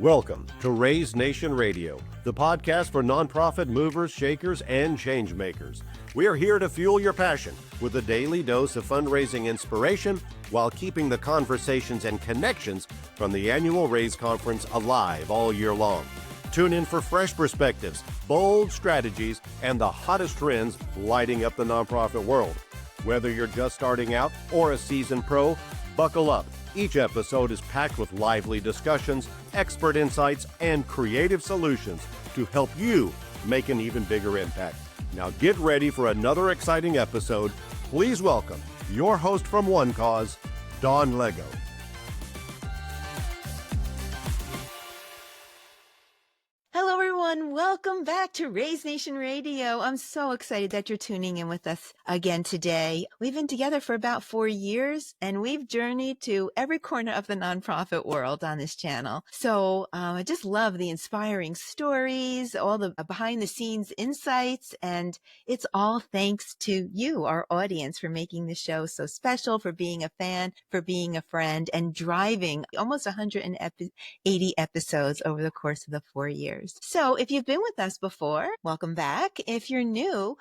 Welcome to Raise Nation Radio, the podcast for nonprofit movers, shakers, and change makers. We are here to fuel your passion with a daily dose of fundraising inspiration while keeping the conversations and connections from the annual Raise Conference alive all year long. Tune in for fresh perspectives, bold strategies, and the hottest trends lighting up the nonprofit world. Whether you're just starting out or a seasoned pro, buckle up. Each episode is packed with lively discussions, expert insights, and creative solutions to help you make an even bigger impact. Now get ready for another exciting episode. Please welcome your host from One Cause, Dawn Lego. Hello, everyone. Welcome back to Raise Nation Radio. I'm so excited that you're tuning in with us again today. We've been together for about 4 years, and we've journeyed to every corner of the nonprofit world on this channel. So I just love the inspiring stories, all the behind the scenes insights, and it's all thanks to you, our audience, for making the show so special, for being a fan, for being a friend, and driving almost 180 episodes over the course of the 4 years. So if you've been with us before, welcome back. If you're new,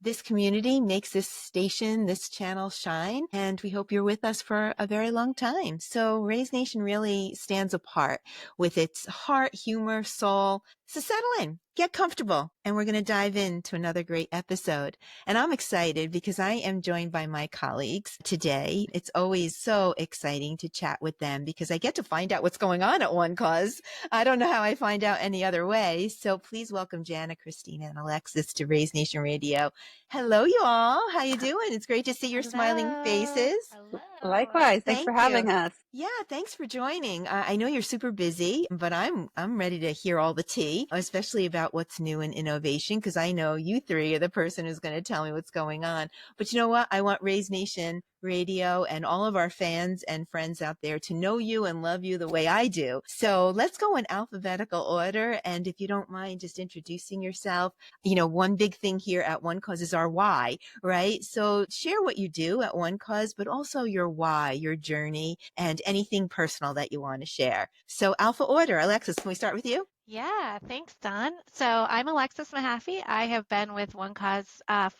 this community makes this station, this channel shine, and we hope you're with us for a very long time. So Raise Nation really stands apart with its heart, humor, soul. So settle in, get comfortable, and we're going to dive into another great episode. And I'm excited because I am joined by my colleagues today. It's always so exciting to chat with them because I get to find out what's going on at One Cause. I don't know how I find out any other way. So please welcome Jana, Christina, and Alexis to Raise Nation Radio. Hello, you all. How you doing? It's great to see your smiling faces. Hello. Likewise. Thanks for having us. Yeah, thanks for joining. I know you're super busy, but I'm ready to hear all the tea, especially about what's new in innovation, because I know you three are the person who's going to tell me what's going on. But you know what? I want Raise Nation Radio and all of our fans and friends out there to know you and love you the way I do. So let's go in alphabetical order. And if you don't mind just introducing yourself, you know, one big thing here at One Cause is our why, right? So share what you do at One Cause, but also your why, your journey, and anything personal that you want to share. So alpha order, Alexis, can we start with you? Yeah, thanks, Dawn. So I'm Alexis Mahaffey. I have been with One Cause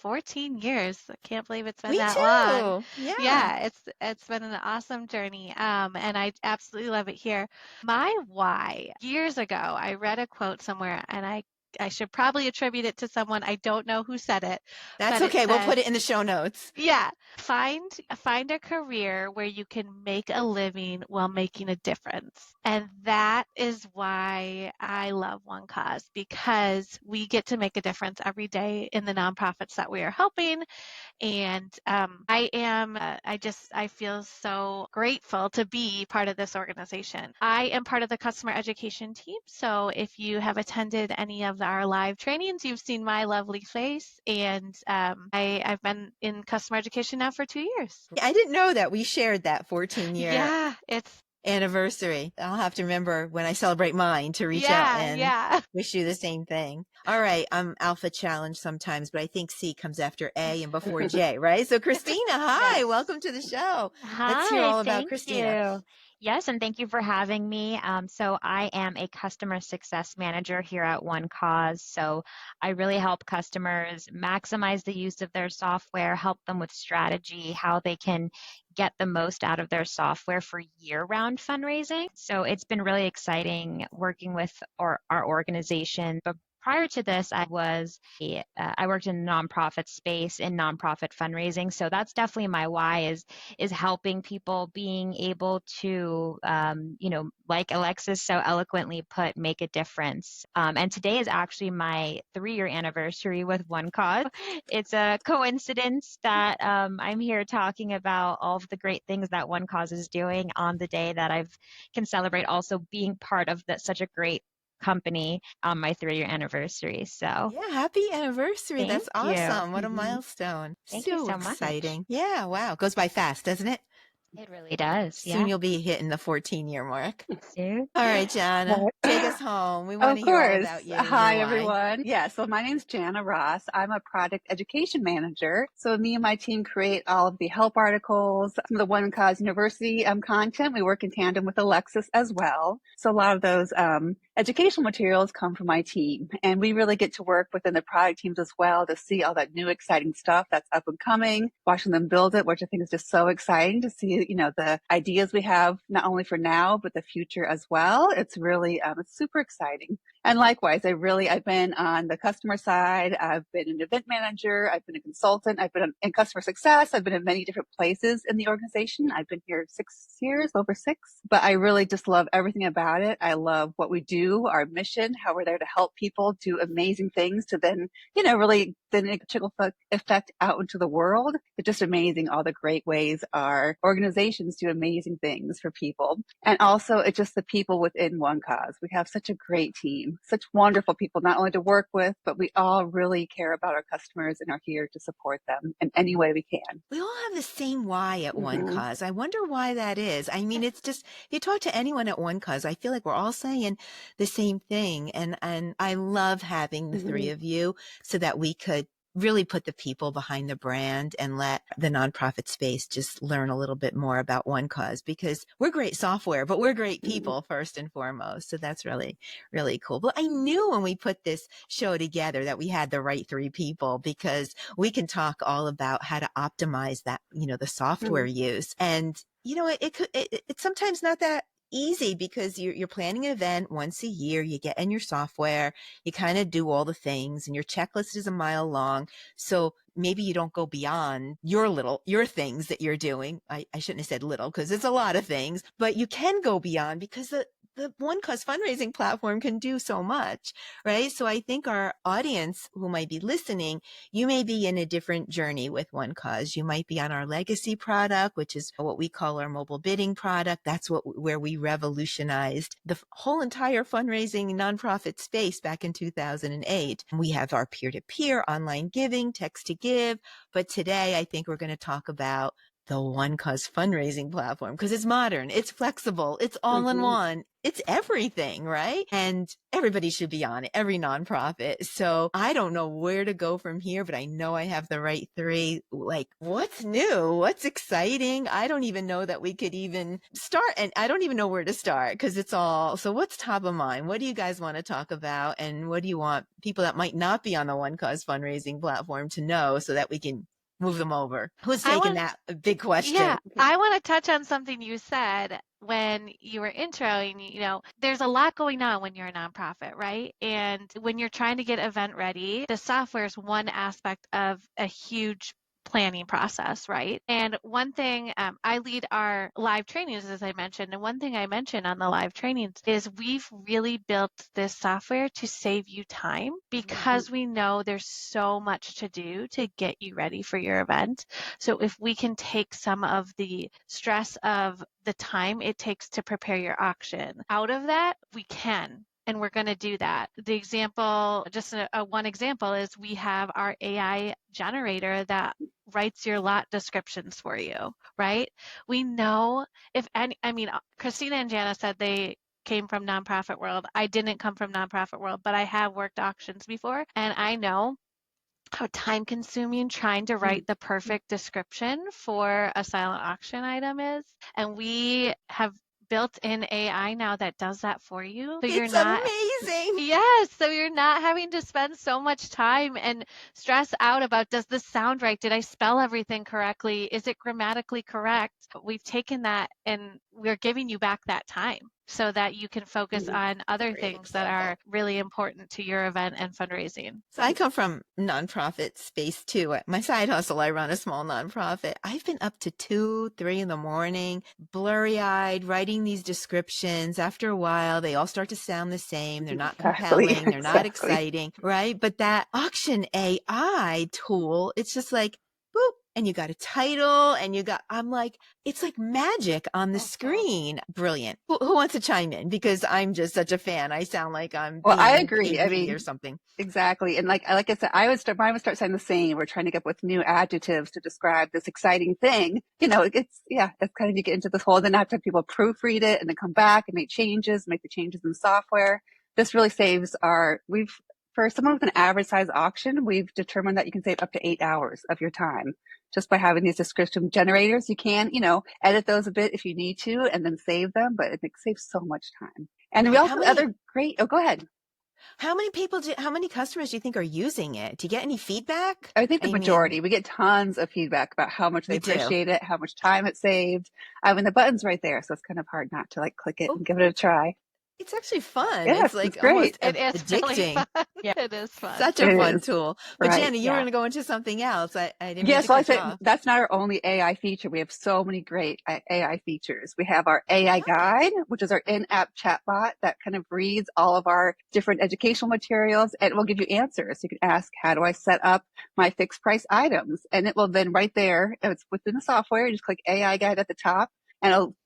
14 years. I can't believe it's been that long. Yeah, it's been an awesome journey, and I absolutely love it here. My why, years ago, I read a quote somewhere, and I should probably attribute it to someone. I don't know who said it. That's okay. We'll put it in the show notes. Yeah. Find a career where you can make a living while making a difference. And that is why I love One Cause, because we get to make a difference every day in the nonprofits that we are helping. And I feel so grateful to be part of this organization. I am part of the customer education team. So if you have attended any of our live trainings, you've seen my lovely face. And I've been in customer education now for 2 years. I didn't know that. We shared that 14-year anniversary. I'll have to remember when I celebrate mine to reach out and wish you the same thing. All right. I'm alpha challenged sometimes, but I think C comes after A and before J, right? So Christina, hi, welcome to the show. Hi, let's hear all about Christina. You. Yes, and thank you for having me. So I am a customer success manager here at One Cause. So I really help customers maximize the use of their software, help them with strategy, how they can get the most out of their software for year-round fundraising. So it's been really exciting working with our organization. But prior to this, I worked in the nonprofit space in nonprofit fundraising. So that's definitely my why is helping people being able to, like Alexis so eloquently put, make a difference. And today is actually my 3-year anniversary with One Cause. It's a coincidence that I'm here talking about all of the great things that One Cause is doing on the day that I can celebrate also being part of such a great company on my 3-year anniversary. So yeah, happy anniversary. Thank That's awesome. you. What a milestone. Thank you so much. Exciting. Yeah, wow. Goes by fast, doesn't it? It really does. Soon Yeah. you'll be hitting the 14-year mark. Soon. All right, Jana, take us home. We want Of to hear all course. about you and your Hi, why. everyone. Yeah, so my name's Jana Ross. I'm a product education manager. So me and my team create all of the help articles, some of the One Cause University content. We work in tandem with Alexis as well. So a lot of those educational materials come from my team. And we really get to work within the product teams as well to see all that new exciting stuff that's up and coming, watching them build it, which I think is just so exciting to see, the ideas we have not only for now, but the future as well. It's really, it's super exciting. And likewise, I've been on the customer side. I've been an event manager. I've been a consultant. I've been in customer success. I've been in many different places in the organization. I've been here 6 years, over 6, but I really just love everything about it. I love what we do, our mission, how we're there to help people do amazing things to then, really then make a trickle effect out into the world. It's just amazing all the great ways our organizations do amazing things for people. And also it's just the people within One Cause. We have such a great team, such wonderful people, not only to work with, but we all really care about our customers and are here to support them in any way we can. We all have the same why at One Mm-hmm. Cause. I wonder why that is. I mean, it's just, you talk to anyone at One Cause, I feel like we're all saying the same thing. And I love having the three of you so that we could really put the people behind the brand and let the nonprofit space just learn a little bit more about One Cause, because we're great software, but we're great people first and foremost. So that's really, really cool. But I knew when we put this show together that we had the right three people, because we can talk all about how to optimize that, the software use. And, it's sometimes not that easy, because you're planning an event once a year, you get in your software, you kind of do all the things, and your checklist is a mile long. So maybe you don't go beyond your things that you're doing. I shouldn't have said little, because it's a lot of things, but you can go beyond, because the One Cause fundraising platform can do so much, right? So I think our audience who might be listening, you may be in a different journey with One Cause. You might be on our legacy product, which is what we call our mobile bidding product. That's where we revolutionized the whole entire fundraising nonprofit space back in 2008. We have our peer-to-peer online giving, text to give. But today, I think we're going to talk about the One Cause fundraising platform, because it's modern, it's flexible, it's all in one, it's everything, right? And everybody should be on it, every nonprofit. So I don't know where to go from here, but I know I have the right three. Like, what's new? What's exciting? I don't even know that we could even start, and I don't even know where to start, because it's all, so what's top of mind? What do you guys want to talk about? And what do you want people that might not be on the One Cause fundraising platform to know, so that we can move them over? Who's taking that big question? Yeah, I want to touch on something you said when you were introing. There's a lot going on when you're a nonprofit, right? And when you're trying to get event ready, the software is one aspect of a huge planning process, right? And one thing, I lead our live trainings, as I mentioned, and one thing I mentioned on the live trainings is we've really built this software to save you time, because we know there's so much to do to get you ready for your event. So if we can take some of the stress of the time it takes to prepare your auction out of that, we can. And we're going to do that. The example, just one example, is we have our AI generator that writes your lot descriptions for you, right? We know Christina and Jana said they came from nonprofit world. I didn't come from nonprofit world, but I have worked auctions before, and I know how time consuming trying to write the perfect description for a silent auction item is. And we have built in AI now that does that for you. So it's amazing. Yes. So you're not having to spend so much time and stress out about, does this sound right? Did I spell everything correctly? Is it grammatically correct? We've taken that and we're giving you back that time so that you can focus on other things that are really important to your event and fundraising. So I come from nonprofit space too. My side hustle, I run a small nonprofit. I've been up to 2, 3 in the morning, blurry-eyed, writing these descriptions. After a while, they all start to sound the same. They're not compelling. They're not exciting, right? But that auction AI tool, it's just like, boop, and you got a title and I'm like, it's like magic on the screen. Brilliant. Who wants to chime in? Because I'm just such a fan. I sound like I'm Well, I being agree. paid I me mean, or something. exactly. And like I said, mine would start saying the same. We're trying to get with new adjectives to describe this exciting thing. It's kind of, you get into this whole, then have to have people proofread it and then come back and make the changes in software. This really saves for someone with an average size auction, we've determined that you can save up to 8 hours of your time just by having these description generators. You can, edit those a bit if you need to and then save them, but it saves so much time. And we also go ahead. How many customers do you think are using it? Do you get any feedback? I think the majority. We get tons of feedback about how much they appreciate it, how much time it saved. I mean, the button's right there, so it's kind of hard not to click it and give it a try. It's actually fun. Yes, it's like it's great. Almost addicting. Really fun. Yeah, it is fun. Such a fun tool. But right. Jana, you were going to go into something else. I didn't Yes, well, I said that's not our only AI feature. We have so many great AI features. We have our AI guide, which is our in-app chatbot that kind of reads all of our different educational materials and it will give you answers. You can ask, how do I set up my fixed price items? And it will then right there, it's within the software, you just click AI guide at the top and it'll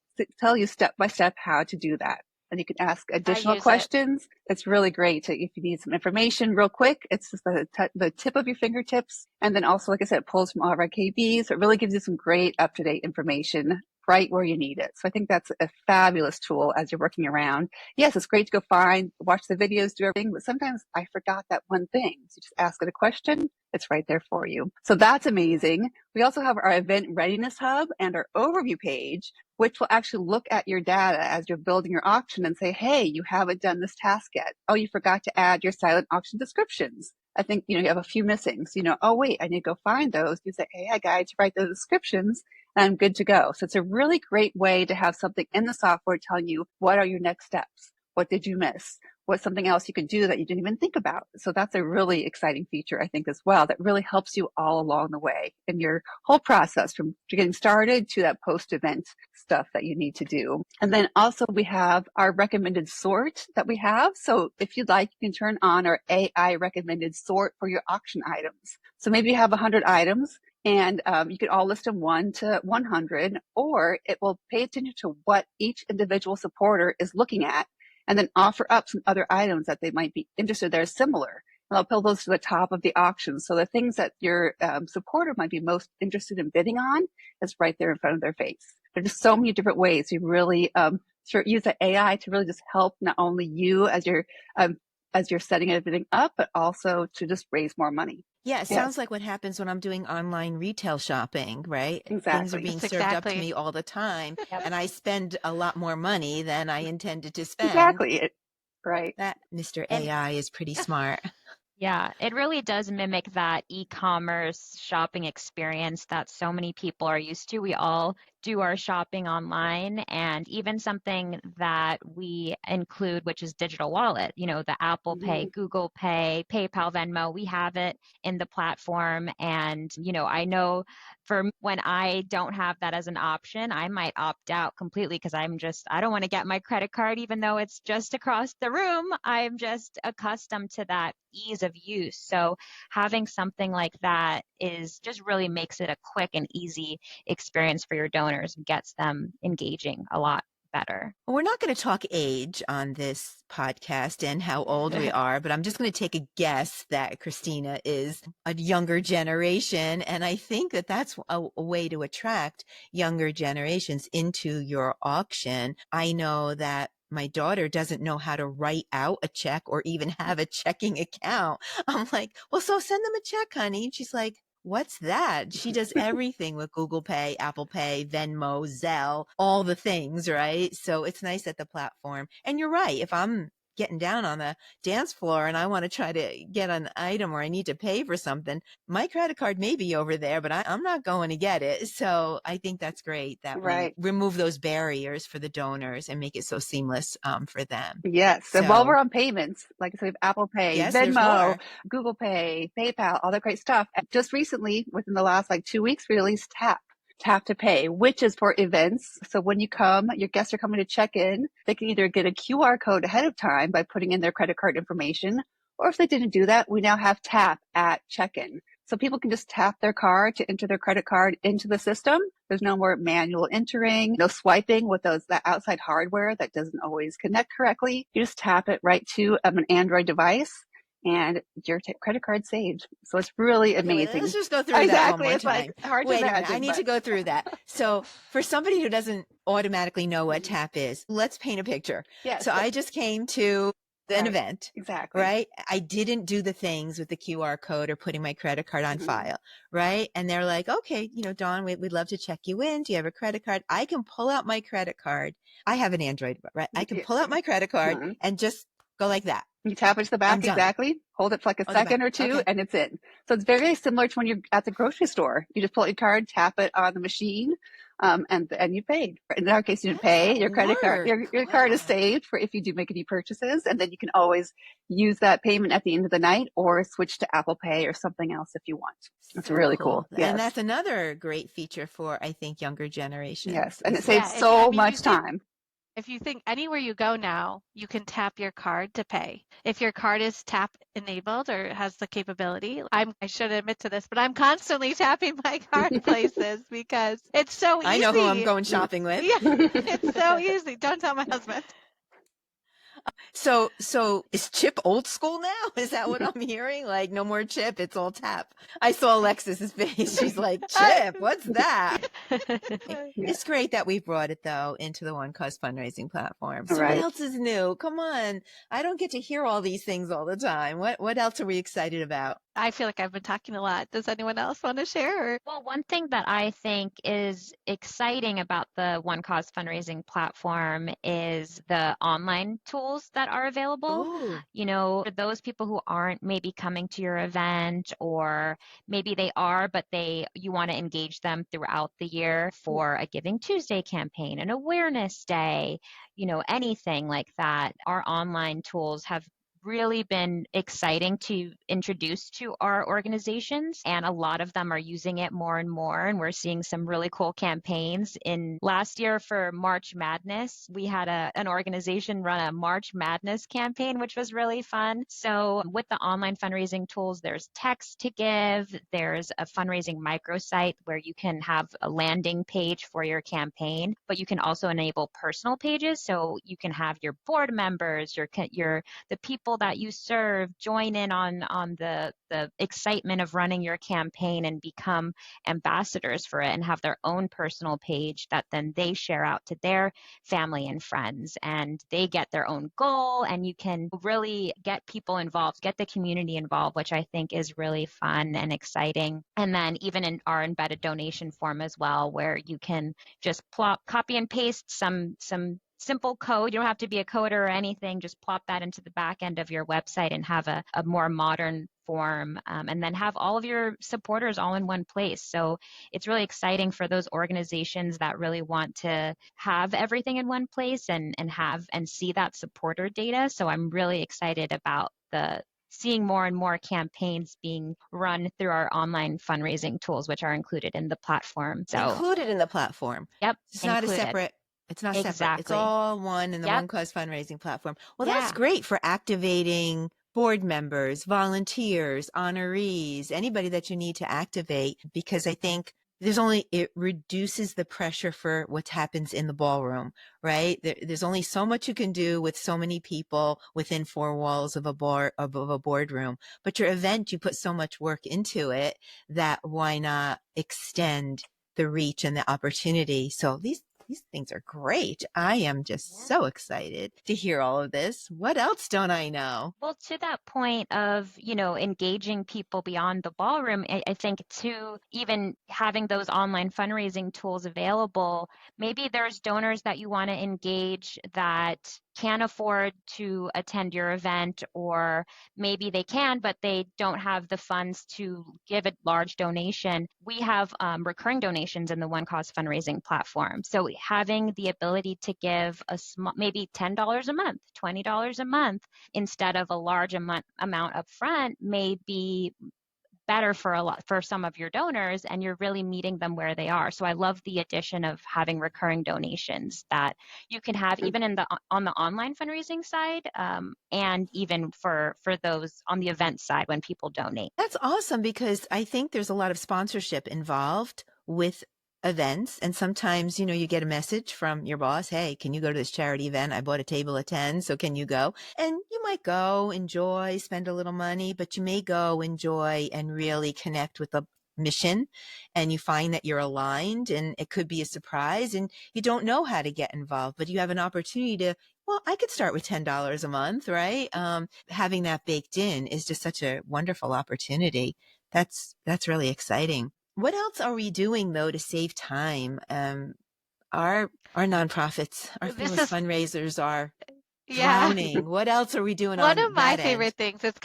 tell you step by step how to do that. And you can ask additional questions. It's really great if you need some information real quick. It's just the tip of your fingertips. And then also, like I said, it pulls from all of our KBs. So it really gives you some great up-to-date information right where you need it. So I think that's a fabulous tool as you're working around. Yes, it's great to go watch the videos, do everything, but sometimes I forgot that one thing. So just ask it a question. It's right there for you. So that's amazing. We also have our event readiness hub and our overview page, which will actually look at your data as you're building your auction and say, hey, you haven't done this task yet. Oh, you forgot to add your silent auction descriptions. I think, you have a few missing. So, oh, wait, I need to go find those. You say, hey, I got to write those descriptions and I'm good to go. So it's a really great way to have something in the software telling you what are your next steps? What did you miss? What's something else you could do that you didn't even think about? So that's a really exciting feature, I think, as well, that really helps you all along the way in your whole process from getting started to that post-event stuff that you need to do. And then also we have our recommended sort that we have. So if you'd like, you can turn on our AI recommended sort for your auction items. So maybe you have 100 items and you can all list them 1 to 100, or it will pay attention to what each individual supporter is looking at and then offer up some other items that they might be interested that are similar. And I'll pull those to the top of the auction. So the things that your supporter might be most interested in bidding on is right there in front of their face. There's just so many different ways you really use the AI to really just help not only you as you're setting everything up, but also to just raise more money. Yeah, it sounds like what happens when I'm doing online retail shopping, right? Exactly. Things are being served up to me all the time, and I spend a lot more money than I intended to spend. Exactly. Right. That Mr. AI is pretty smart. Yeah, it really does mimic that e-commerce shopping experience that so many people are used to. We all do our shopping online, and even something that we include, which is digital wallet, the Apple Pay, Google Pay, PayPal, Venmo, we have it in the platform. And, I know for when I don't have that as an option, I might opt out completely because I don't want to get my credit card, even though it's just across the room. I'm just accustomed to that ease of use. So having something like that just really makes it a quick and easy experience for your donors and gets them engaging a lot better. We're not going to talk age on this podcast and how old we are, but I'm just going to take a guess that Christina is a younger generation. And I think that that's a way to attract younger generations into your auction. I know that my daughter doesn't know how to write out a check or even have a checking account. I'm like, well, so send them a check, honey. And she's like, what's that? She does everything with Google Pay, Apple Pay, Venmo, Zelle, all the things, right? So it's nice at the platform. And you're right. If I'm getting down on the dance floor and I want to try to get an item or I need to pay for something, my credit card may be over there, but I'm not going to get it. So I think that's great that we remove those barriers for the donors and make it so seamless for them. Yes. So, and while we're on payments, like I said, we have Apple Pay, Venmo, Google Pay, PayPal, all that great stuff. Just recently, within the last 2 weeks, we released Tap to Pay, which is for events. So when you come, your guests are coming to check in, they can either get a QR code ahead of time by putting in their credit card information, or if they didn't do that, we now have Tap at check-in. So people can just tap their card to enter their credit card into the system. There's no more manual entering, no swiping with that outside hardware that doesn't always connect correctly. You just tap it right to an Android device and your credit card saved. So it's really amazing. Let's just go through that one more time. It's like hard Wait to imagine, a minute. I need to go through that. So for somebody who doesn't automatically know what tap is, let's paint a picture. Yes. So I just came to an event. Exactly. Right? I didn't do the things with the QR code or putting my credit card on file. Right? And they're like, okay, Dawn, we'd love to check you in. Do you have a credit card? I can pull out my credit card. I have an Android, right? I can pull out my credit card and just go like that. You tap it to the back, exactly. Hold it for like a second or two, and it's in. So it's very similar to when you're at the grocery store. You just pull out your card, tap it on the machine, and you paid. In our case, you didn't pay. Your credit card, your card is saved for if you do make any purchases, and then you can always use that payment at the end of the night or switch to Apple Pay or something else if you want. It's really cool. Yes. And that's another great feature for, I think, younger generations. Yes, and it saves so much time. If you think anywhere you go now, you can tap your card to pay. If your card is tap enabled or has the capability, I should admit to this, but I'm constantly tapping my card places because it's so easy. I know who I'm going shopping with. Yeah, it's so easy. Don't tell my husband. So is chip old school now? Is that what I'm hearing? Like no more chip, it's all tap. I saw Alexis's face. She's like, chip, what's that? It's great that we brought it though into the One Cause fundraising platform. So what else is new? Come on. I don't get to hear all these things all the time. What else are we excited about? I feel like I've been talking a lot. Does anyone else want to share? Well, one thing that I think is exciting about the One Cause fundraising platform is the online tools that are available. Ooh. For those people who aren't maybe coming to your event, or maybe they are, but you want to engage them throughout the year for a Giving Tuesday campaign, an awareness day, anything like that. Our online tools have really been exciting to introduce to our organizations, and a lot of them are using it more and more, and we're seeing some really cool campaigns. In last year for March Madness, we had an organization run a March Madness campaign, which was really fun. So with the online fundraising tools, there's text to give, there's a fundraising microsite where you can have a landing page for your campaign, but you can also enable personal pages, so you can have your board members, the people that you serve join in on the excitement of running your campaign and become ambassadors for it and have their own personal page that then they share out to their family and friends, and they get their own goal, and you can really get people involved, get the community involved, which I think is really fun and exciting. And then even in our embedded donation form as well, where you can just copy and paste some simple code. You don't have to be a coder or anything. Just plop that into the back end of your website and have a more modern form, and then have all of your supporters all in one place. So it's really exciting for those organizations that really want to have everything in one place and see that supporter data. So I'm really excited about seeing more and more campaigns being run through our online fundraising tools, which are included in the platform. So included in the platform. Yep. It's not a separate. It's not separate. It's all one in the One Cause fundraising platform. Well, that's great for activating board members, volunteers, honorees, anybody that you need to activate, because I think it reduces the pressure for what happens in the ballroom, right? There's only so much you can do with so many people within four walls of a boardroom, but your event, you put so much work into it that why not extend the reach and the opportunity? So these things are great. I am just so excited to hear all of this. What else don't I know? Well, to that point of, engaging people beyond the ballroom, I think too, even having those online fundraising tools available, maybe there's donors that you want to engage that can't afford to attend your event, or maybe they can, but they don't have the funds to give a large donation. We have recurring donations in the One Cause fundraising platform. So having the ability to give maybe $10 a month, $20 a month, instead of a large amount up front may be better for some of your donors, and you're really meeting them where they are. So I love the addition of having recurring donations that you can have even on the online fundraising side, and even for those on the event side when people donate. That's awesome, because I think there's a lot of sponsorship involved with events. And sometimes, you get a message from your boss, hey, can you go to this charity event? I bought a table of 10, so can you go? And you might go, enjoy, spend a little money, but you may go, enjoy, and really connect with the mission, and you find that you're aligned, and it could be a surprise, and you don't know how to get involved, but you have an opportunity to, well, I could start with $10 a month, right? Having that baked in is just such a wonderful opportunity. That's really exciting. What else are we doing though to save time? Our nonprofits, our famous fundraisers are drowning. What else are we doing on that end? One of my favorite things, it's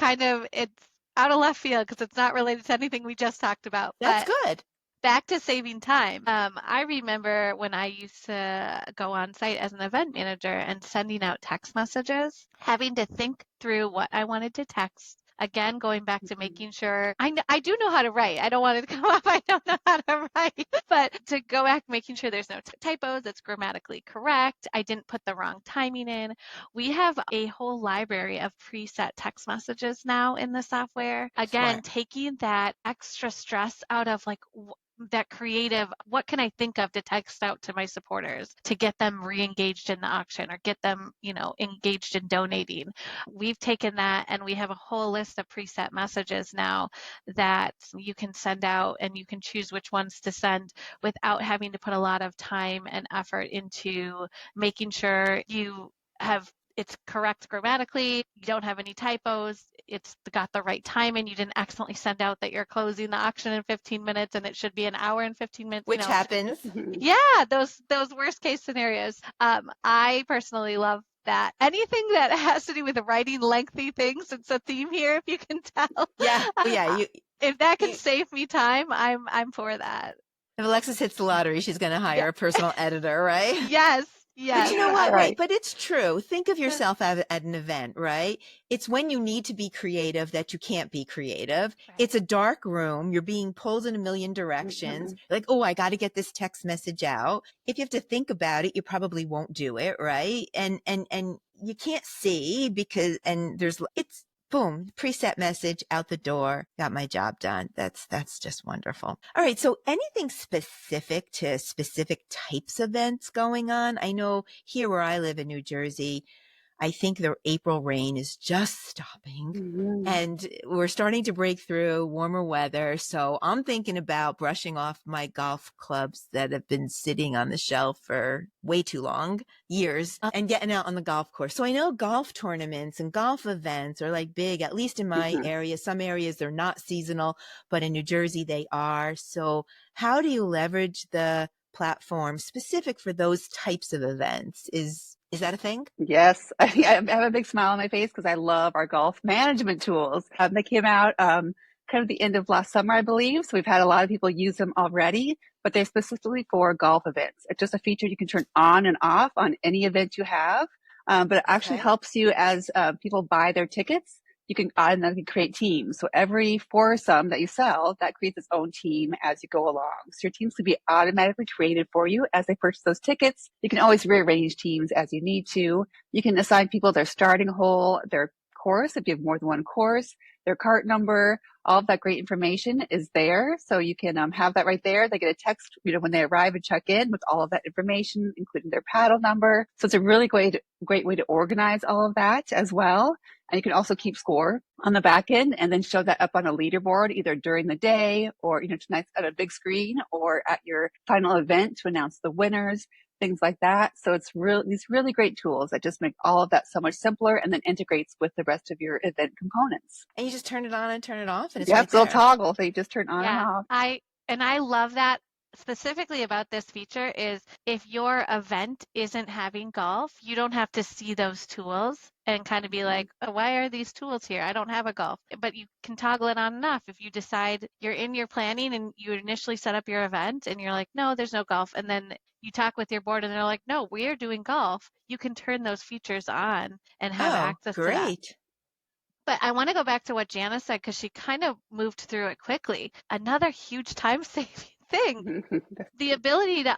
out of left field because it's not related to anything we just talked about. That's good. Back to saving time. I remember when I used to go on site as an event manager and sending out text messages, having to think through what I wanted to text. Again, going back to making sure I do know how to write. I don't want it to come off I don't know how to write, but to go back, making sure there's no typos, it's grammatically correct. I didn't put the wrong timing in. We have a whole library of preset text messages now in the software. Again, taking that extra stress out of that creative, what can I think of to text out to my supporters to get them re-engaged in the auction or get them, engaged in donating. We've taken that and we have a whole list of preset messages now that you can send out, and you can choose which ones to send without having to put a lot of time and effort into making sure it's correct grammatically, you don't have any typos, it's got the right time, and you didn't accidentally send out that you're closing the auction in 15 minutes and it should be an hour and 15 minutes. Which happens. Yeah, those worst case scenarios. I personally love that. Anything that has to do with writing lengthy things, it's a theme here, if you can tell. Yeah. If that can save me time, I'm for that. If Alexis hits the lottery, she's going to hire a personal editor, right? Yes. But you know what? Right. But it's true. Think of yourself at an event, right? It's when you need to be creative that you can't be creative. Right. It's a dark room. You're being pulled in a million directions. Like, oh, I got to get this text message out. If you have to think about it, you probably won't do it, right? And you can't see it's boom, preset message out the door, got my job done. That's just wonderful. All right. So anything specific to specific types of events going on? I know here where I live in New Jersey, I think the April rain is just stopping and we're starting to break through warmer weather. So I'm thinking about brushing off my golf clubs that have been sitting on the shelf for way too long, years, and getting out on the golf course. So I know golf tournaments and golf events are big, at least in my area. Some areas they're not seasonal, but in New Jersey they are. So how do you leverage the platform specific for those types of events? Is that a thing? Yes. I have a big smile on my face because I love our golf management tools. They came out kind of the end of last summer, I believe. So we've had a lot of people use them already, but they're specifically for golf events. It's just a feature you can turn on and off on any event you have. But it actually helps you as people buy their tickets. You can automatically create teams. So every foursome that you sell, that creates its own team as you go along. So your teams can be automatically created for you as they purchase those tickets. You can always rearrange teams as you need to. You can assign people their starting hole, their course, if you have more than one course, their cart number, all of that great information is there. So you can have that right there. They get a text, when they arrive and check in with all of that information, including their paddle number. So it's a really great way to organize all of that as well. And you can also keep score on the back end and then show that up on a leaderboard either during the day or, tonight at a big screen or at your final event to announce the winners, things like that. So it's these really great tools that just make all of that so much simpler and then integrates with the rest of your event components. And you just turn it on and turn it off and it's it's a little toggle. So you just turn on and off. I love that. Specifically about this feature is if your event isn't having golf, you don't have to see those tools and kind of be like, oh, why are these tools here? I don't have a golf. But you can toggle it on and off. If you decide you're in your planning and you initially set up your event and you're like, no, there's no golf. And then you talk with your board and they're like, no, we're doing golf. You can turn those features on and have access to that. But I want to go back to what Jana said because she kind of moved through it quickly. Another huge time saving thing, the ability to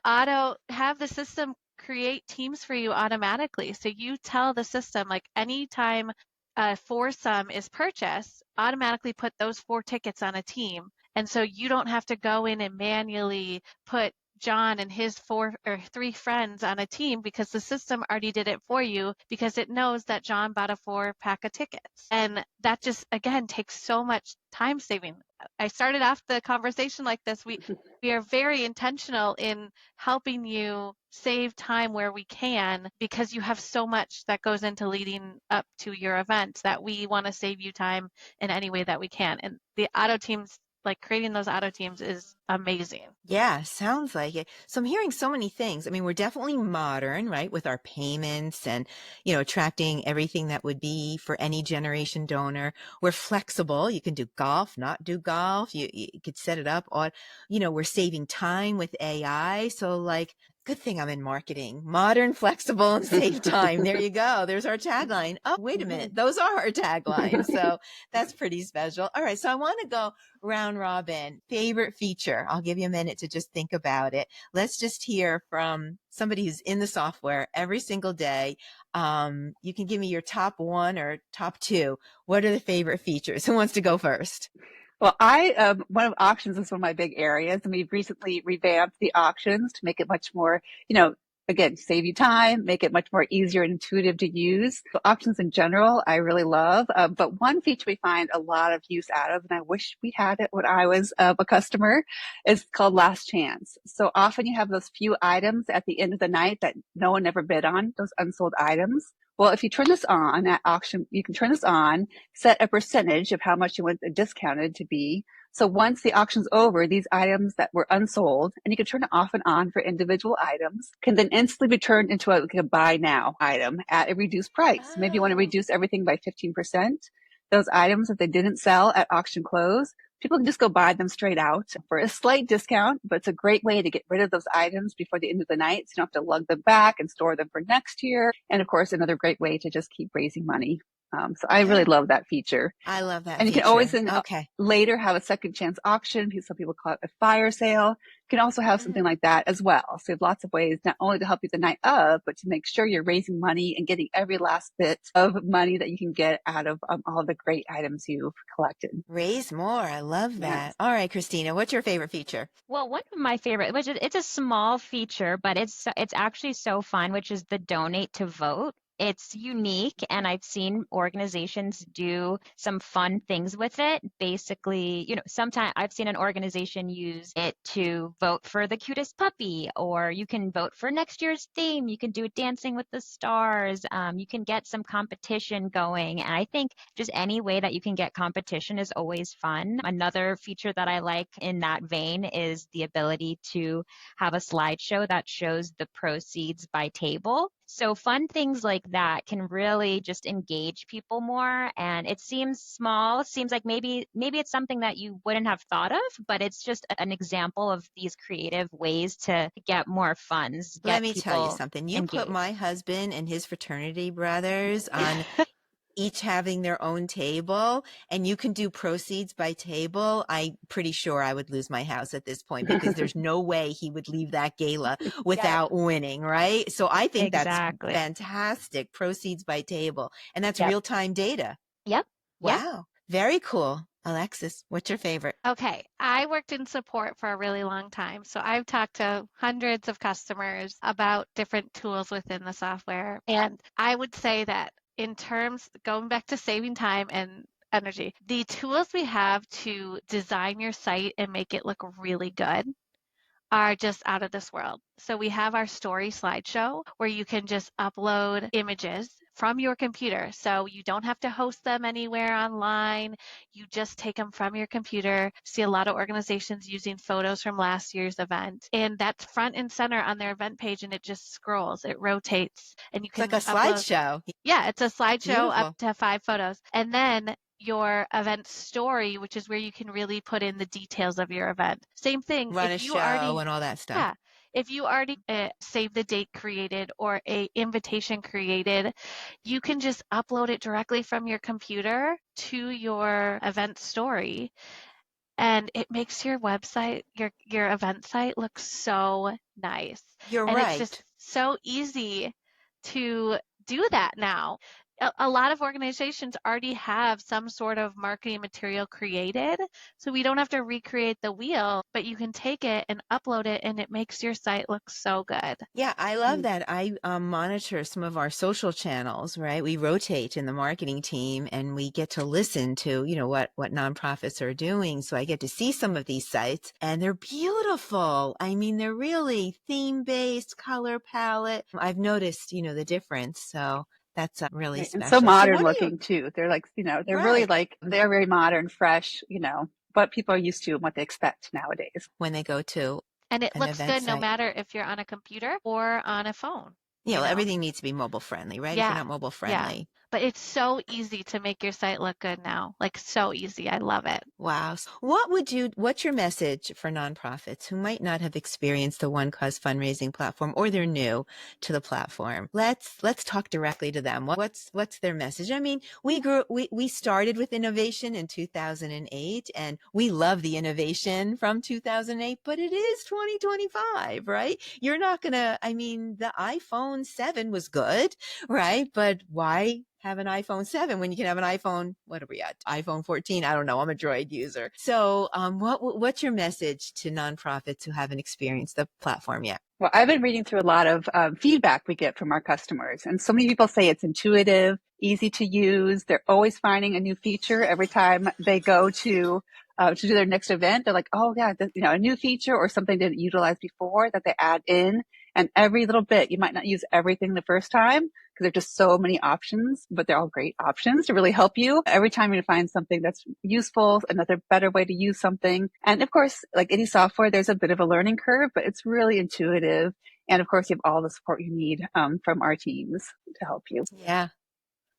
have the system create teams for you automatically. So you tell the system, like, anytime a foursome is purchased, automatically put those 4 tickets on a team. And so you don't have to go in and manually put John and his 4 or 3 friends on a team because the system already did it for you because it knows that John bought a 4-pack of tickets. And that just, again, takes so much time saving. I started off the conversation like this. We are very intentional in helping you save time where we can because you have so much that goes into leading up to your event that we want to save you time in any way that we can. And the auto teams, like creating those auto teams, is amazing. Yeah, sounds like it. So I'm hearing so many things. I mean, we're definitely modern, right? With our payments and, attracting everything that would be for any generation donor. We're flexible. You can do golf, not do golf. You could set it up on, we're saving time with AI. So like, good thing I'm in marketing. Modern, flexible, and save time. There you go. There's our tagline. Oh, wait a minute. Those are our taglines. So that's pretty special. All right. So I want to go round robin. Favorite feature. I'll give you a minute to just think about it. Let's just hear from somebody who's in the software every single day. You can give me your top 1 or top 2. What are the favorite features? Who wants to go first? Well, one of auctions is one of my big areas, and we've recently revamped the auctions to make it much more, again, save you time, make it much more easier and intuitive to use. So auctions in general, I really love. But one feature we find a lot of use out of, and I wish we had it when I was a customer, is called Last Chance. So often you have those few items at the end of the night that no one ever bid on, those unsold items. Well, if you turn this on at auction, you can turn this on, set a percentage of how much you want it discounted to be. So once the auction's over, these items that were unsold, and you can turn it off and on for individual items, can then instantly be turned into a buy now item at a reduced price. Oh. Maybe you want to reduce everything by 15%. Those items, if they didn't sell at auction close, people can just go buy them straight out for a slight discount, but it's a great way to get rid of those items before the end of the night. So you don't have to lug them back and store them for next year. And of course, another great way to just keep raising money. So I really love that feature. I love that. And you feature. can always later have a second chance auction. Some people call it a fire sale. You can also have something like that as well. So you have lots of ways not only to help you the night of, but to make sure you're raising money and getting every last bit of money that you can get out of all the great items you've collected. Raise more. I love that. Yes. All right, Christina, what's your favorite feature? Well, one of my favorite, which it's a small feature, but it's actually so fun, which is the donate to vote. It's unique, and I've seen organizations do some fun things with it. Basically, sometimes I've seen an organization use it to vote for the cutest puppy, or you can vote for next year's theme. You can do Dancing with the Stars. You can get some competition going. And I think just any way that you can get competition is always fun. Another feature that I like in that vein is the ability to have a slideshow that shows the proceeds by table. So fun things like that can really just engage people more. And it seems small. It seems like maybe it's something that you wouldn't have thought of, but it's just an example of these creative ways to get more funds. Let me tell you something. You engaged. Put my husband and his fraternity brothers on each having their own table, and you can do proceeds by table. I'm pretty sure I would lose my house at this point because there's no way he would leave that gala without winning, right? So I think that's fantastic. Proceeds by table. And that's real-time data. Yep. Wow. Very cool. Alexis, what's your favorite? Okay, I worked in support for a really long time, so I've talked to hundreds of customers about different tools within the software. And I would say that in terms, going back to saving time and energy, the tools we have to design your site and make it look really good are just out of this world. So we have our story slideshow where you can just upload images from your computer. So you don't have to host them anywhere online. You just take them from your computer. See a lot of organizations using photos from last year's event. And that's front and center on their event page, and it just scrolls, it rotates, and you can It's like a slideshow. Yeah, it's a slideshow up to 5 photos. And then your event story, which is where you can really put in the details of your event. Same thing. Run a show and all that stuff. Yeah. If you already save the date created or a invitation created, you can just upload it directly from your computer to your event story, and it makes your website, your event site look so nice. You're And it's right. just so easy to do that now. A lot of organizations already have some sort of marketing material created, so we don't have to recreate the wheel, but you can take it and upload it, and it makes your site look so good. Yeah, I love that. I monitor some of our social channels, right? We rotate in the marketing team and we get to listen to, what nonprofits are doing. So I get to see some of these sites and they're beautiful. I mean, they're really theme-based, color palette. I've noticed, the difference. So that's really Right. special. And so modern So looking too. They're like, they're really right. like, they're very modern, fresh, what people are used to and what they expect nowadays. When they go to And it an looks event good no site. matter if you're on a computer or on a phone. Yeah, well, everything needs to be mobile friendly, right? If you're Yeah, not mobile yeah. friendly. But it's so easy to make your site look good now. Like so easy. I love it. Wow. What's your message for nonprofits who might not have experienced the One Cause fundraising platform or they're new to the platform? Let's talk directly to them. What's their message? I mean, we started with innovation in 2008 and we love the innovation from 2008, but it is 2025, right? You're not gonna, I mean, the iPhone 7 was good, right? But why have an iPhone 7 when you can have an iPhone, what are we at? iPhone 14. I don't know. I'm a Droid user. So what's your message to nonprofits who haven't experienced the platform yet? Well, I've been reading through a lot of feedback we get from our customers. And so many people say it's intuitive, easy to use. They're always finding a new feature every time they go to do their next event. They're like, oh yeah, a new feature or something they didn't utilize before that they add in. And every little bit, you might not use everything the first time because there's just so many options, but they're all great options to really help you. Every time you find something that's useful, another better way to use something. And of course, like any software, there's a bit of a learning curve, but it's really intuitive. And of course, you have all the support you need from our teams to help you. Yeah.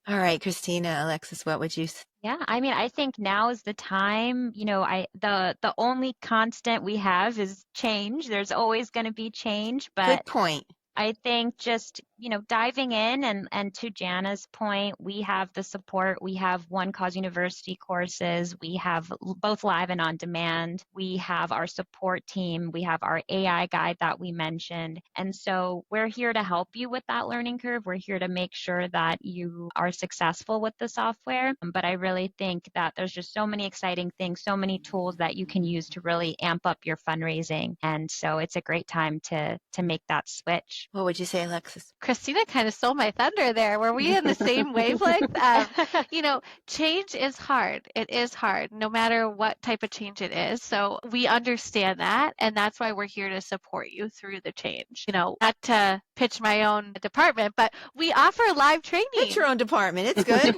All right, Christina, Alexis, what would you say? Yeah, I mean, I think now is the time, the only constant we have is change. There's always going to be change, but Good point. I think just, diving in and to Jana's point, we have the support. We have One Cause University courses. We have both live and on demand. We have our support team. We have our AI guide that we mentioned. And so we're here to help you with that learning curve. We're here to make sure that you are successful with the software. But I really think that there's just so many exciting things, so many tools that you can use to really amp up your fundraising. And so it's a great time to make that switch. What would you say, Alexis? Christina kind of stole my thunder there. Were we in the same wavelength? Change is hard. It is hard, no matter what type of change it is. So we understand that, and that's why we're here to support you through the change. Not to pitch my own department, but we offer live training. Pitch your own department. It's good.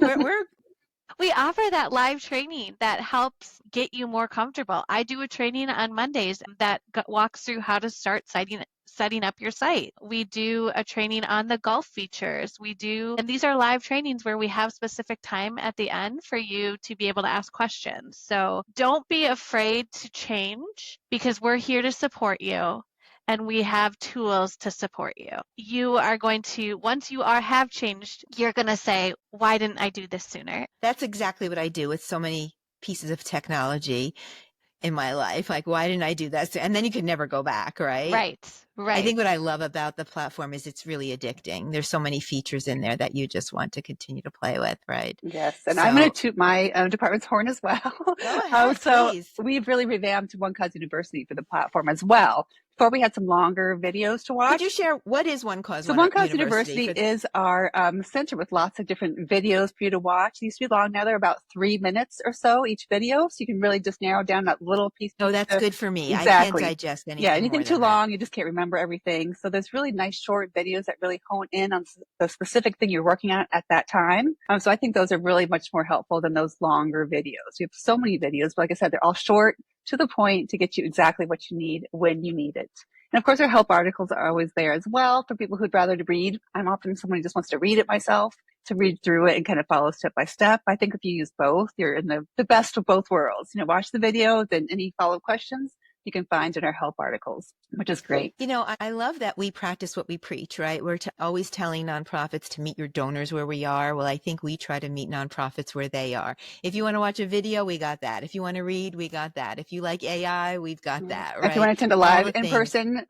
We offer that live training that helps get you more comfortable. I do a training on Mondays that walks through how to start setting up your site. We do a training on the golf features. And these are live trainings where we have specific time at the end for you to be able to ask questions. So don't be afraid to change because we're here to support you. And we have tools to support you. You are going to, once you have changed, you're going to say, why didn't I do this sooner? That's exactly what I do with so many pieces of technology in my life. Like, why didn't I do that? And then you could never go back, right? Right. I think what I love about the platform is it's really addicting. There's so many features in there that you just want to continue to play with, right? Yes, and I'm going to toot my department's horn as well. Go ahead, please. We've really revamped One Cause University for the platform as well. Before we had some longer videos to watch. Could you share what is One Cause? So One Cause University is our center with lots of different videos for you to watch. They used to be long. Now they're about 3 minutes or so each video. So you can really just narrow down that little piece. Oh, that's good for me. Exactly. I can't digest anything. Yeah, anything too long, you just can't remember everything. So there's really nice short videos that really hone in on the specific thing you're working on at that time. So I think those are really much more helpful than those longer videos. We have so many videos, but like I said, they're all short, to the point, to get you exactly what you need when you need it. And of course, our help articles are always there as well for people who'd rather to read. I'm often someone who just wants to read it myself, to read through it and kind of follow step by step. I think if you use both, you're in the best of both worlds. Watch the video, then any follow-up questions, you can find in our help articles, which is great. I love that we practice what we preach, right? We're always telling nonprofits to meet your donors where we are. Well, I think we try to meet nonprofits where they are. If you want to watch a video, we got that. If you want to read, we got that. If you like AI, we've got that, right? If you want to attend a live in-person,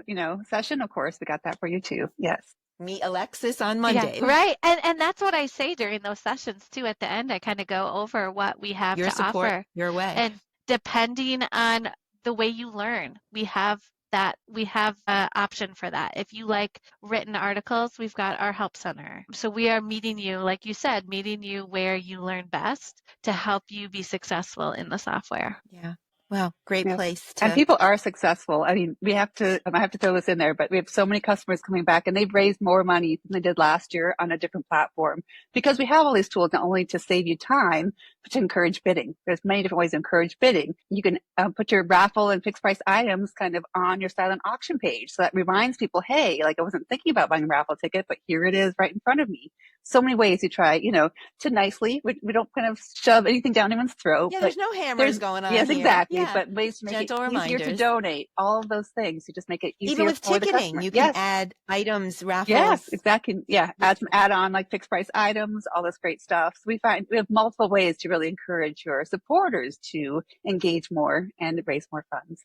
session, of course, we got that for you too. Yes. Meet Alexis on Monday. Yeah, right. And that's what I say during those sessions too. At the end, I kind of go over what we have your to support, offer. Your way. And depending on the way you learn, we have an option for that. If you like written articles, we've got our help center. So we are meeting you, like you said, meeting you where you learn best to help you be successful in the software. Yeah. Well, great place. And people are successful. I mean, I have to throw this in there, but we have so many customers coming back and they've raised more money than they did last year on a different platform because we have all these tools, not only to save you time, but to encourage bidding. There's many different ways to encourage bidding. You can put your raffle and fixed price items kind of on your silent auction page. So that reminds people, hey, like I wasn't thinking about buying a raffle ticket, but here it is right in front of me. So many ways you try, to nicely, we don't kind of shove anything down anyone's throat. Yeah, there's no hammers going on. Yes, here. Exactly. Yeah. But ways to make Gentle it reminders. easier to donate, all of those things. You just make it easier. Even with for ticketing, the customer. you can add items, raffles. Yes, exactly. Yeah, add some add-on like fixed price items, all this great stuff. So we have multiple ways to really encourage your supporters to engage more and raise more funds.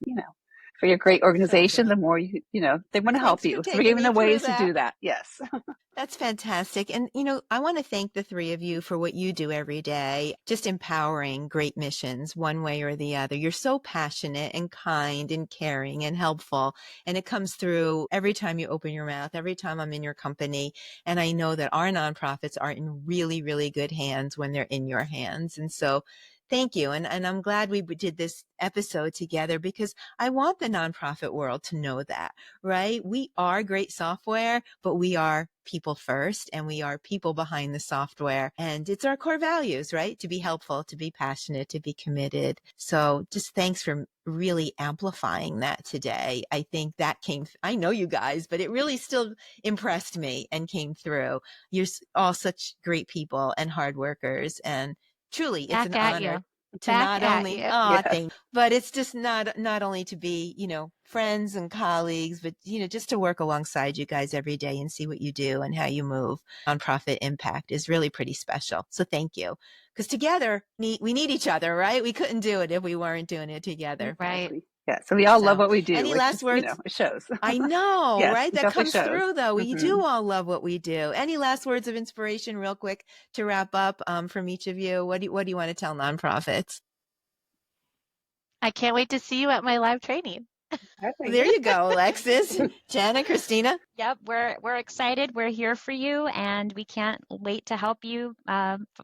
For your great organization, the more they want to help you. So we're giving them ways to do that. Yes. That's fantastic. And, I want to thank the three of you for what you do every day, just empowering great missions one way or the other. You're so passionate and kind and caring and helpful. And it comes through every time you open your mouth, every time I'm in your company. And I know that our nonprofits are in really, really good hands when they're in your hands. And so thank you. And I'm glad we did this episode together because I want the nonprofit world to know that, right? We are great software, but we are people first and we are people behind the software. And it's our core values, right? To be helpful, to be passionate, to be committed. So just thanks for really amplifying that today. I think that I know you guys, but it really still impressed me and came through. You're all such great people and hard workers, and truly, it's an honor to not only, but it's just not only to be, friends and colleagues, but, just to work alongside you guys every day and see what you do and how you move. Nonprofit impact is really pretty special. So thank you. Because together, we need each other, right? We couldn't do it if we weren't doing it together. Right. Yeah, so we all love what we do. Any last words? It shows. I know, yes, right? That comes shows. through, though. We do all love what we do. Any last words of inspiration, real quick, to wrap up from each of you? What do you want to tell nonprofits? I can't wait to see you at my live training. There you go, Alexis. Jana, Christina. Yep, we're excited. We're here for you, and we can't wait to help you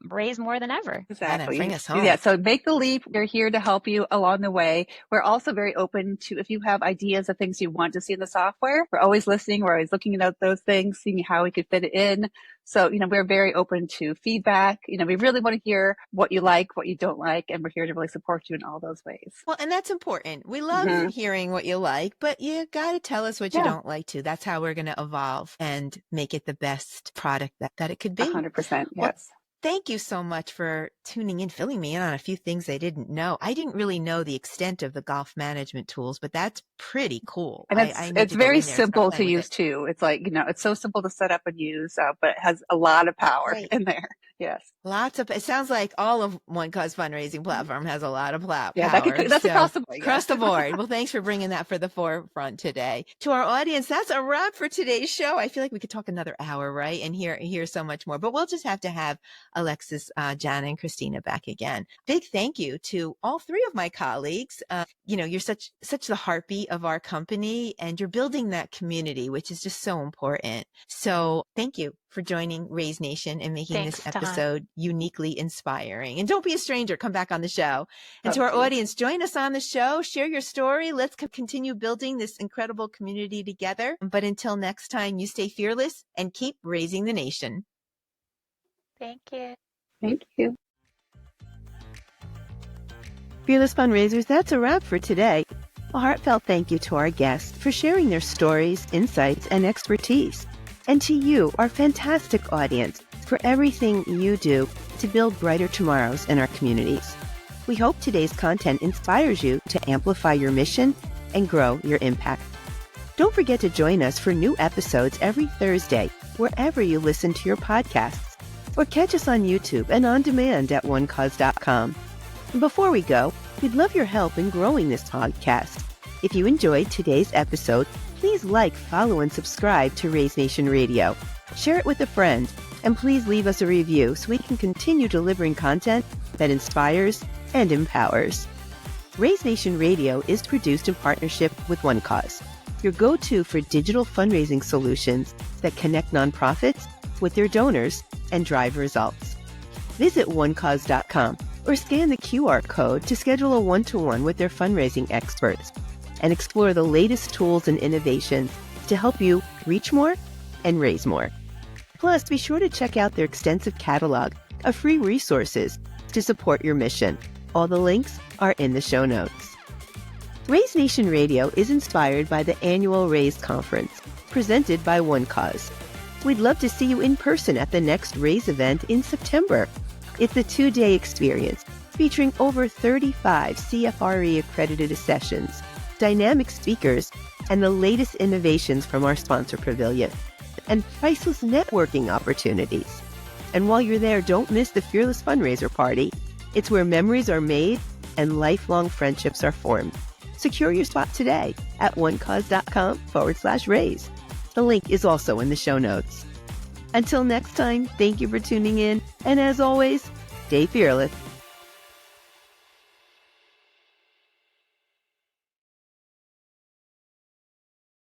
raise more than ever. Exactly. Bring us home. Yeah, so make the leap. We're here to help you along the way. We're also very open to if you have ideas of things you want to see in the software. We're always listening. We're always looking at those things, seeing how we could fit it in. So, we're very open to feedback. We really want to hear what you like, what you don't like, and we're here to really support you in all those ways. Well, and that's important. We love hearing what you like, but you got to tell us what you don't like too. That's how we're going to evolve and make it the best product that it could be. 100%. Well, yes. Thank you so much for tuning in, filling me in on a few things I didn't know. I didn't really know the extent of the golf management tools, but that's pretty cool. And it's very simple to use too. It's like, it's so simple to set up and use, but it has a lot of power in there. Yes. It sounds like all of One Cause fundraising platform has a lot of power. Yeah, that's across the board. Across the board. Well, thanks for bringing that for the forefront today. To our audience, that's a wrap for today's show. I feel like we could talk another hour, right? And hear so much more, but we'll just have to have Alexis, Jana, and Christina back again. Big thank you to all three of my colleagues. You're such the heartbeat of our company, and you're building that community, which is just so important. So thank you for joining Raise Nation and making this episode uniquely inspiring. And don't be a stranger. Come back on the show. And to our audience, join us on the show. Share your story. Let's continue building this incredible community together. But until next time, you stay fearless and keep raising the nation. Thank you. Thank you. Fearless Fundraisers, that's a wrap for today. A heartfelt thank you to our guests for sharing their stories, insights, and expertise. And to you, our fantastic audience, for everything you do to build brighter tomorrows in our communities. We hope today's content inspires you to amplify your mission and grow your impact. Don't forget to join us for new episodes every Thursday, wherever you listen to your podcasts, or catch us on YouTube and on demand at onecause.com. And before we go, we'd love your help in growing this podcast. If you enjoyed today's episode, please like, follow, and subscribe to Raise Nation Radio. Share it with a friend, and please leave us a review so we can continue delivering content that inspires and empowers. Raise Nation Radio is produced in partnership with OneCause, your go-to for digital fundraising solutions that connect nonprofits with their donors and drive results. Visit onecause.com or scan the QR code to schedule a one-to-one with their fundraising experts and explore the latest tools and innovations to help you reach more and raise more. Plus, be sure to check out their extensive catalog of free resources to support your mission. All the links are in the show notes. Raise Nation Radio is inspired by the annual Raise Conference, presented by OneCause. We'd love to see you in person at the next Raise event in September. It's a 2-day experience featuring over 35 CFRE accredited sessions, dynamic speakers, and the latest innovations from our sponsor pavilion, and priceless networking opportunities. And while you're there, don't miss the Fearless Fundraiser Party. It's where memories are made and lifelong friendships are formed. Secure your spot today at onecause.com/raise. The link is also in the show notes. Until next time, thank you for tuning in. And as always, stay fearless